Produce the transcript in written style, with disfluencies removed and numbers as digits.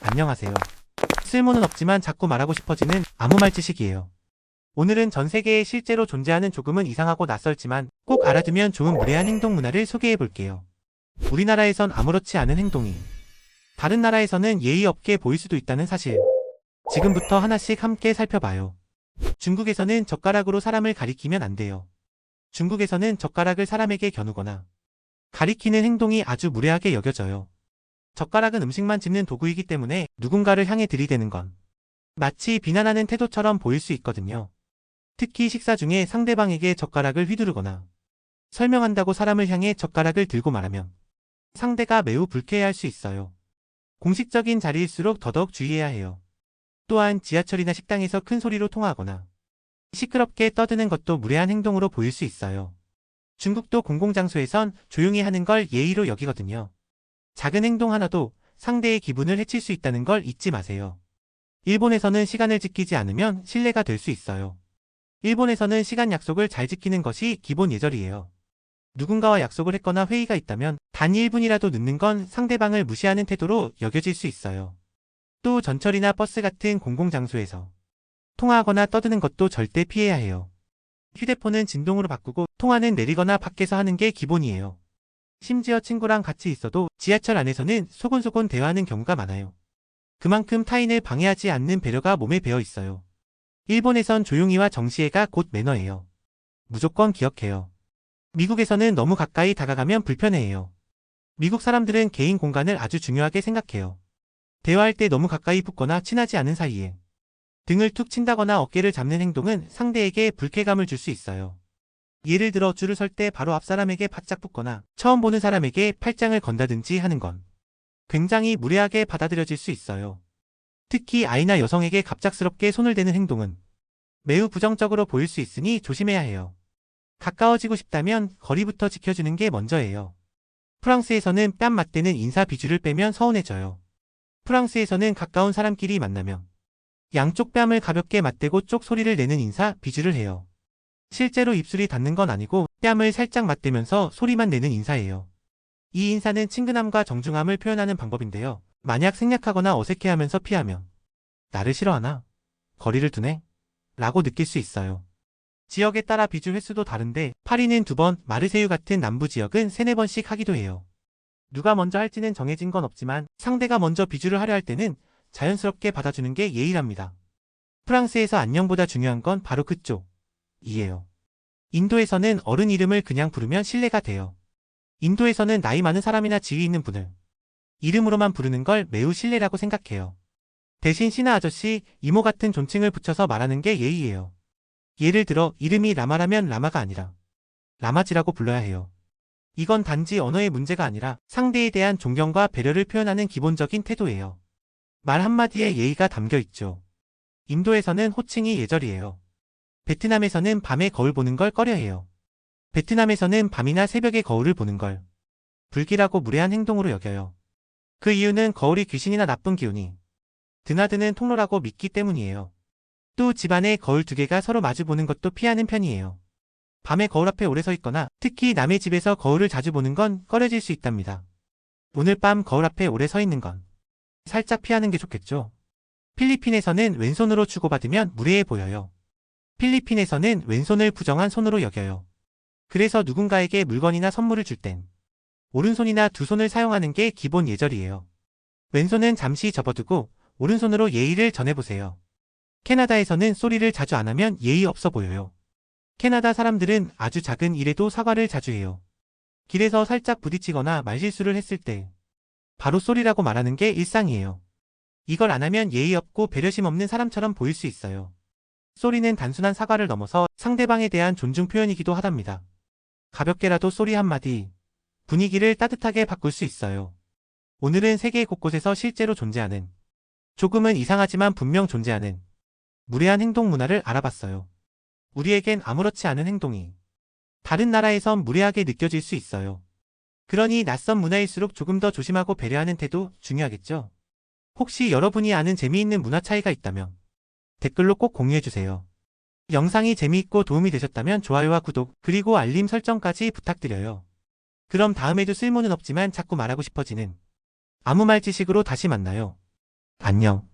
안녕하세요. 쓸모는 없지만 자꾸 말하고 싶어지는 아무 말 지식이에요. 오늘은 전 세계에 실제로 존재하는 조금은 이상하고 낯설지만 꼭 알아두면 좋은 무례한 행동 문화를 소개해 볼게요. 우리나라에선 아무렇지 않은 행동이 다른 나라에서는 예의 없게 보일 수도 있다는 사실. 지금부터 하나씩 함께 살펴봐요. 중국에서는 젓가락으로 사람을 가리키면 안 돼요. 중국에서는 젓가락을 사람에게 겨누거나 가리키는 행동이 아주 무례하게 여겨져요. 젓가락은 음식만 집는 도구이기 때문에 누군가를 향해 들이대는 건 마치 비난하는 태도처럼 보일 수 있거든요. 특히 식사 중에 상대방에게 젓가락을 휘두르거나 설명한다고 사람을 향해 젓가락을 들고 말하면 상대가 매우 불쾌해할 수 있어요. 공식적인 자리일수록 더더욱 주의해야 해요. 또한 지하철이나 식당에서 큰 소리로 통화하거나 시끄럽게 떠드는 것도 무례한 행동으로 보일 수 있어요. 중국도 공공장소에선 조용히 하는 걸 예의로 여기거든요. 작은 행동 하나도 상대의 기분을 해칠 수 있다는 걸 잊지 마세요. 일본에서는 시간을 지키지 않으면 실례가 될 수 있어요. 일본에서는 시간 약속을 잘 지키는 것이 기본 예절이에요. 누군가와 약속을 했거나 회의가 있다면 단 1분이라도 늦는 건 상대방을 무시하는 태도로 여겨질 수 있어요. 또 전철이나 버스 같은 공공장소에서 통화하거나 떠드는 것도 절대 피해야 해요. 휴대폰은 진동으로 바꾸고 통화는 내리거나 밖에서 하는 게 기본이에요. 심지어 친구랑 같이 있어도 지하철 안에서는 소곤소곤 대화하는 경우가 많아요. 그만큼 타인을 방해하지 않는 배려가 몸에 배어 있어요. 일본에선 조용히와 정시해가 곧 매너예요. 무조건 기억해요. 미국에서는 너무 가까이 다가가면 불편해해요. 미국 사람들은 개인 공간을 아주 중요하게 생각해요. 대화할 때 너무 가까이 붙거나 친하지 않은 사이에 등을 툭 친다거나 어깨를 잡는 행동은 상대에게 불쾌감을 줄 수 있어요. 예를 들어 줄을 설 때 바로 앞 사람에게 바짝 붙거나 처음 보는 사람에게 팔짱을 건다든지 하는 건 굉장히 무례하게 받아들여질 수 있어요. 특히 아이나 여성에게 갑작스럽게 손을 대는 행동은 매우 부정적으로 보일 수 있으니 조심해야 해요. 가까워지고 싶다면 거리부터 지켜주는 게 먼저예요. 프랑스에서는 뺨 맞대는 인사 비주를 빼면 서운해져요. 프랑스에서는 가까운 사람끼리 만나면 양쪽 뺨을 가볍게 맞대고 쪽 소리를 내는 인사 비주를 해요. 실제로 입술이 닿는 건 아니고 뺨을 살짝 맞대면서 소리만 내는 인사예요. 이 인사는 친근함과 정중함을 표현하는 방법인데요. 만약 생략하거나 어색해하면서 피하면 나를 싫어하나? 거리를 두네? 라고 느낄 수 있어요. 지역에 따라 비주 횟수도 다른데 파리는 2번, 마르세유 같은 남부 지역은 3, 4번씩 하기도 해요. 누가 먼저 할지는 정해진 건 없지만 상대가 먼저 비주를 하려 할 때는 자연스럽게 받아주는 게 예의랍니다. 프랑스에서 안녕보다 중요한 건 바로 그쪽 이에요. 인도에서는 어른 이름을 그냥 부르면 실례가 돼요. 인도에서는 나이 많은 사람이나 지위 있는 분을 이름으로만 부르는 걸 매우 실례라고 생각해요. 대신 씨나 아저씨, 이모 같은 존칭을 붙여서 말하는 게 예의예요. 예를 들어 이름이 라마라면 라마가 아니라 라마지라고 불러야 해요. 이건 단지 언어의 문제가 아니라 상대에 대한 존경과 배려를 표현하는 기본적인 태도예요. 말 한마디에 예의가 담겨 있죠. 인도에서는 호칭이 예절이에요. 베트남에서는 밤에 거울 보는 걸 꺼려해요. 베트남에서는 밤이나 새벽에 거울을 보는 걸 불길하고 무례한 행동으로 여겨요. 그 이유는 거울이 귀신이나 나쁜 기운이 드나드는 통로라고 믿기 때문이에요. 또 집안에 거울 2개가 서로 마주 보는 것도 피하는 편이에요. 밤에 거울 앞에 오래 서 있거나 특히 남의 집에서 거울을 자주 보는 건 꺼려질 수 있답니다. 오늘 밤 거울 앞에 오래 서 있는 건 살짝 피하는 게 좋겠죠. 필리핀에서는 왼손으로 주고받으면 무례해 보여요. 필리핀에서는 왼손을 부정한 손으로 여겨요. 그래서 누군가에게 물건이나 선물을 줄 땐 오른손이나 2손을 사용하는 게 기본 예절이에요. 왼손은 잠시 접어두고 오른손으로 예의를 전해보세요. 캐나다에서는 소리를 자주 안 하면 예의 없어 보여요. 캐나다 사람들은 아주 작은 일에도 사과를 자주 해요. 길에서 살짝 부딪히거나 말실수를 했을 때 바로 쏘리라고 말하는 게 일상이에요. 이걸 안 하면 예의 없고 배려심 없는 사람처럼 보일 수 있어요. 쏘리는 단순한 사과를 넘어서 상대방에 대한 존중 표현이기도 하답니다. 가볍게라도 쏘리 한마디 분위기를 따뜻하게 바꿀 수 있어요. 오늘은 세계 곳곳에서 실제로 존재하는 조금은 이상하지만 분명 존재하는 무례한 행동 문화를 알아봤어요. 우리에겐 아무렇지 않은 행동이 다른 나라에선 무례하게 느껴질 수 있어요. 그러니 낯선 문화일수록 조금 더 조심하고 배려하는 태도 중요하겠죠? 혹시 여러분이 아는 재미있는 문화 차이가 있다면 댓글로 꼭 공유해주세요. 영상이 재미있고 도움이 되셨다면 좋아요와 구독, 그리고 알림 설정까지 부탁드려요. 그럼 다음에도 쓸모는 없지만 자꾸 말하고 싶어지는 아무 말 지식으로 다시 만나요. 안녕.